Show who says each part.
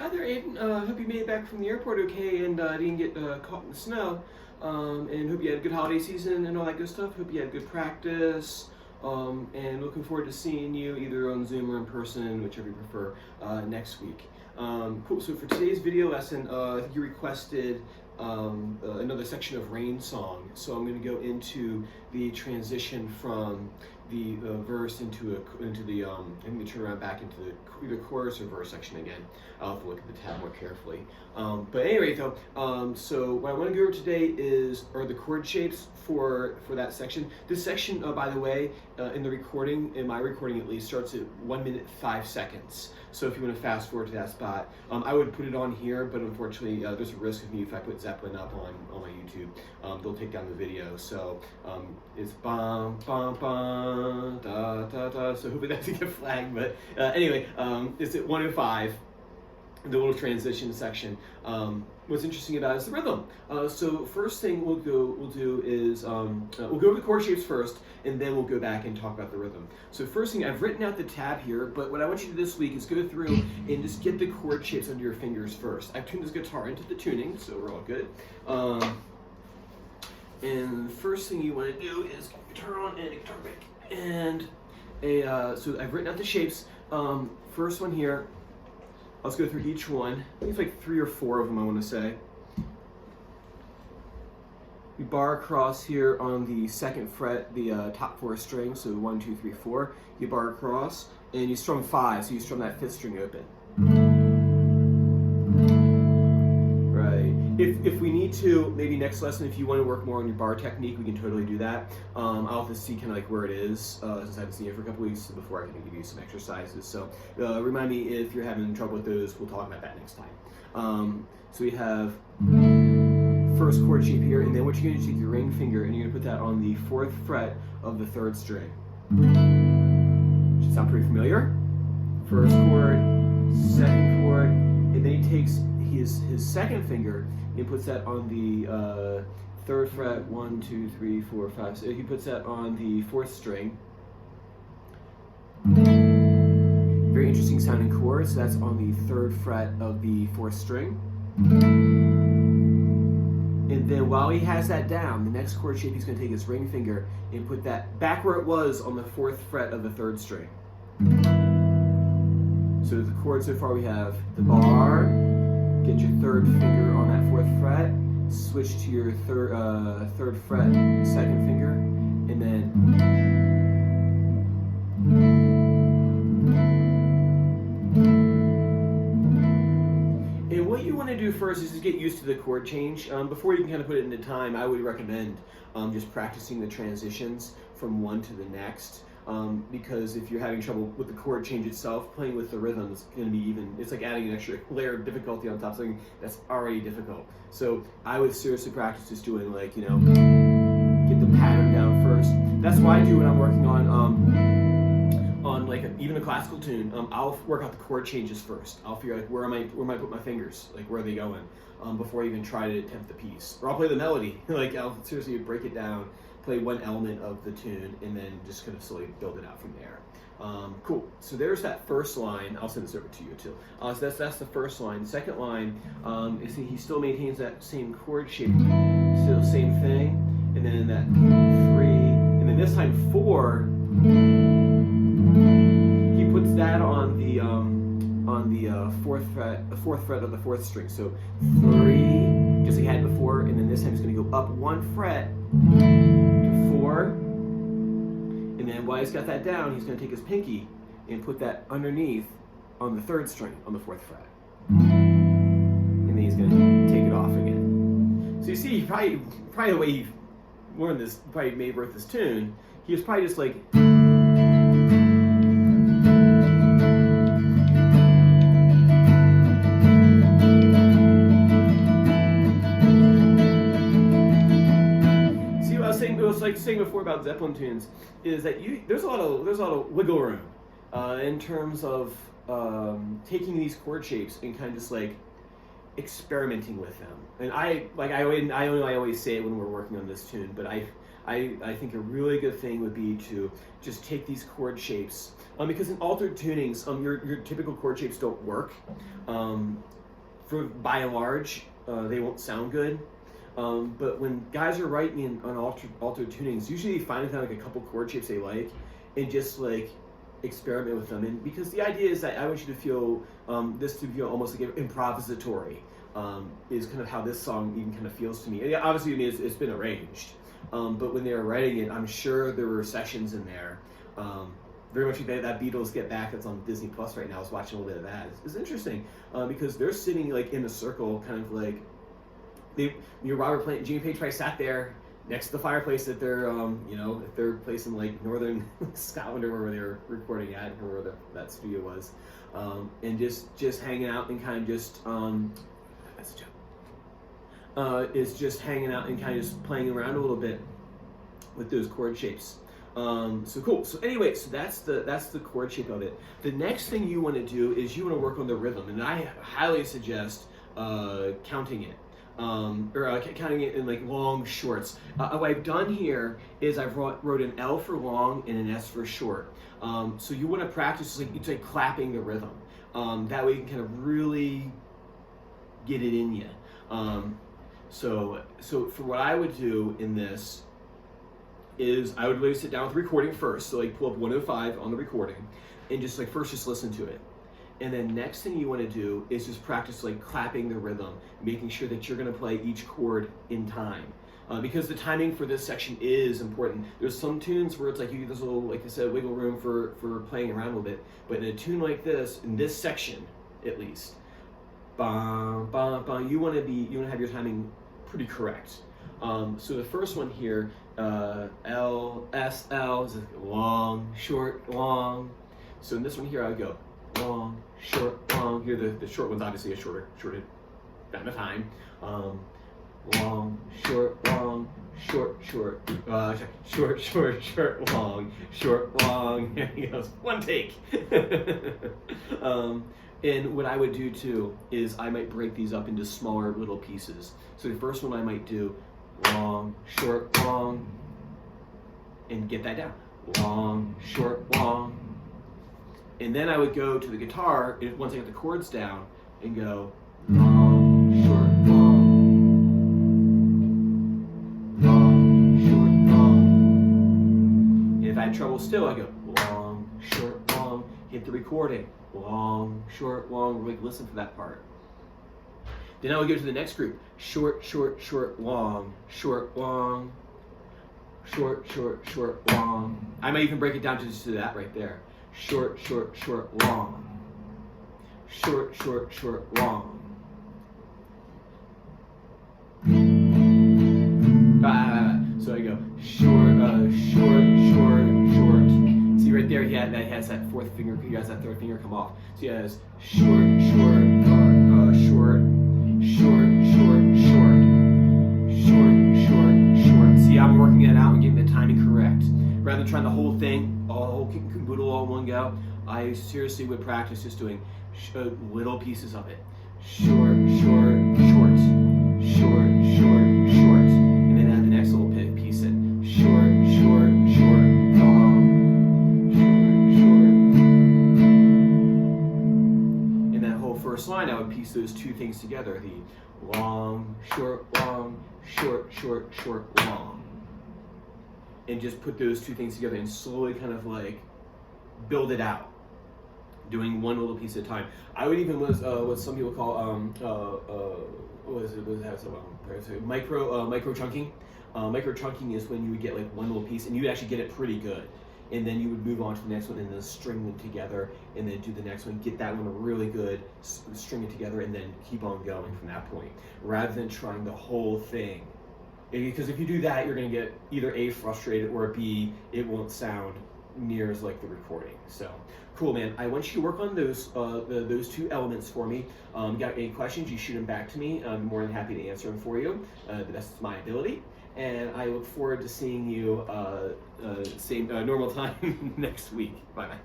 Speaker 1: Hi there, Aiden. Hope you made it back from the airport okay and didn't get caught in the snow. And hope you had a good holiday season and all that good stuff. Hope you had good practice. And looking forward to seeing you either on Zoom or in person, whichever you prefer, next week. Cool. So for today's video lesson, I think you requested another section of Rain Song. So I'm going to go into the transition from the verse into the I'm going to turn around back into the either chorus or verse section again. I'll have to look at the tab more carefully. But anyway, though, so what I want to go over today are the chord shapes for that section. This section, by the way, in the recording, in my recording at least, starts at 1 minute 5 seconds. So if you want to fast forward to that spot, I would put it on here, but unfortunately, there's a risk of me if I put Zeppelin up on my YouTube, they'll take down the video. So it's bum bum bum da da da. So hopefully that doesn't get flagged. But anyway, it's at 1 and 5. The little transition section. What's interesting about it is the rhythm. So first thing we'll do is we'll go over the chord shapes first, and then we'll go back and talk about the rhythm. So first thing, I've written out the tab here, but what I want you to do this week is go through and just get the chord shapes under your fingers first. I've tuned this guitar into the tuning, so we're all good. And the first thing you want to do is guitar on and a guitar pick. And so I've written out the shapes. First one here. Let's go through each one. I think it's like 3 or 4 of them I want to say. You bar across here on the 2nd fret, the top 4 strings, so 1, 2, 3, 4. You bar across, and you strum 5, so you strum that 5th string open. Right. If we need to, maybe next lesson, if you want to work more on your bar technique, we can totally do that. I'll have to see kind of like where it is, since I haven't seen it for a couple weeks before I can give you some exercises. So remind me if you're having trouble with those, we'll talk about that next time. So we have first chord shape here, and then what you're going to do is take your ring finger and you're going to put that on the 4th fret of the 3rd string. Should sound pretty familiar. First chord, 2nd chord, and then he takes his 2nd finger and puts that on the 3rd fret, 1, 2, 3, 4, 5. So he puts that on the 4th string. Very interesting sounding chord. So that's on the 3rd fret of the 4th string. And then while he has that down, the next chord shape, he's going to take his ring finger and put that back where it was on the 4th fret of the 3rd string. So the chord so far we have the bar, get your 3rd finger on that 4th fret, switch to your 3rd fret, 2nd finger, and then what you want to do first is just get used to the chord change. Before you can kind of put it into time, I would recommend just practicing the transitions from one to the next. Because if you're having trouble with the chord change itself, playing with the rhythm is going to be it's like adding an extra layer of difficulty on top of something that's already difficult. So I would seriously practice just doing like, get the pattern down first. That's what I do when I'm working on like even a classical tune. I'll work out the chord changes first. I'll figure like where am I put my fingers, like where are they going, before I even try to attempt the piece. Or I'll play the melody. Like I'll seriously break it down, play one element of the tune, and then just kind of slowly build it out from there. Cool. So there's that first line. I'll send this over to you too. So that's the first line. The second line, is he still maintains that same chord shape, still same thing, and then that 3, and then this time 4. He puts that on the 4th fret, the 4th fret of the 4th string. So 3, just like he had before, and then this time he's going to go up 1 fret to 4, and then while he's got that down, he's going to take his pinky and put that underneath on the 3rd string on the 4th fret, and then he's going to take it off again. So you see, probably the way he learned this, probably wrote this tune, he was probably just like. Like saying before about Zeppelin tunes, is that there's a lot of wiggle room in terms of taking these chord shapes and kind of just like experimenting with them. And I always say it when we're working on this tune, but I think a really good thing would be to just take these chord shapes, because in altered tunings, your typical chord shapes don't work. By and large, they won't sound good. But when guys are writing on altered tunings, usually they find kind of like a couple chord shapes they like, and just like experiment with them. And because the idea is that I want you to feel this to feel almost like improvisatory, is kind of how this song even kind of feels to me. And obviously, I mean, it's been arranged, but when they were writing it, I'm sure there were sessions in there. Very much like that Beatles Get Back that's on Disney Plus right now. I was watching a little bit of that. It's interesting because they're sitting like in a circle, kind of like Robert Plant and Jimmy Page probably sat there next to the fireplace at their at their place in like northern Scotland or wherever they were recording at, or where that studio was, and just hanging out and kind of just that's a joke. Is just hanging out and kind of just playing around a little bit with those chord shapes. So cool. So anyway, so that's the chord shape of it. The next thing you want to do is you want to work on the rhythm, and I highly suggest counting it. Counting it in like long shorts. What I've done here is I've wrote an L for long and an S for short. So you want to practice it's like clapping the rhythm. That way you can kind of really get it in you. So for what I would do in this is I would really sit down with the recording first. So like pull up 105 on the recording and just like first just listen to it. And then next thing you want to do is just practice like clapping the rhythm, making sure that you're going to play each chord in time. Because the timing for this section is important. There's some tunes where it's like you get this little, like I said, wiggle room for playing around a little bit. But in a tune like this, in this section at least, bam, bam, bam, you want to have your timing pretty correct. So the first one here, L, S, L, is long, short, long. So in this one here, I would go long, short, long. Here the short one's obviously a shorter amount of time. Long, short, long, short, short, long, short, long. Here he goes. One take. And what I would do too is I might break these up into smaller little pieces. So the first one I might do long, short, long, and get that down. Long, short, long. And then I would go to the guitar, once I get the chords down, and go long, short, long, long, short, long. And if I had trouble still, I go long, short, long, hit the recording, long, short, long, really listen for that part. Then I would go to the next group, short, short, short, long, short, long, short, short, short, long. I might even break it down to just to that right there. Short, short, short, long. Short, short, short, long. So I go short, short, short, short. See right there, he has that fourth finger. He has that third finger come off. So he has short, short, short, short, short, short, short, short, short. See, I'm working it out and getting the timing correct. Rather than trying the whole thing, all caboodle all in one go, I seriously would practice just doing little pieces of it. Short, short, short, short, short, short, and then add the next little piece in. Short, short, short, long, short, short. In that whole first line, I would piece those two things together: the long, short, short, short, long. And just put those two things together and slowly kind of like build it out, doing one little piece at a time. I would even what some people call micro chunking. Micro chunking is when you would get like one little piece and you would actually get it pretty good, and then you would move on to the next one and then string them together and then do the next one, get that one really good, string it together, and then keep on going from that point, rather than trying the whole thing. Because if you do that, you're going to get either A, frustrated, or B, it won't sound near as like the recording. So cool, man. I want you to work on those two elements for me. Got any questions, you shoot them back to me. I'm more than happy to answer them for you. The best of my ability. And I look forward to seeing you same normal time next week. Bye-bye.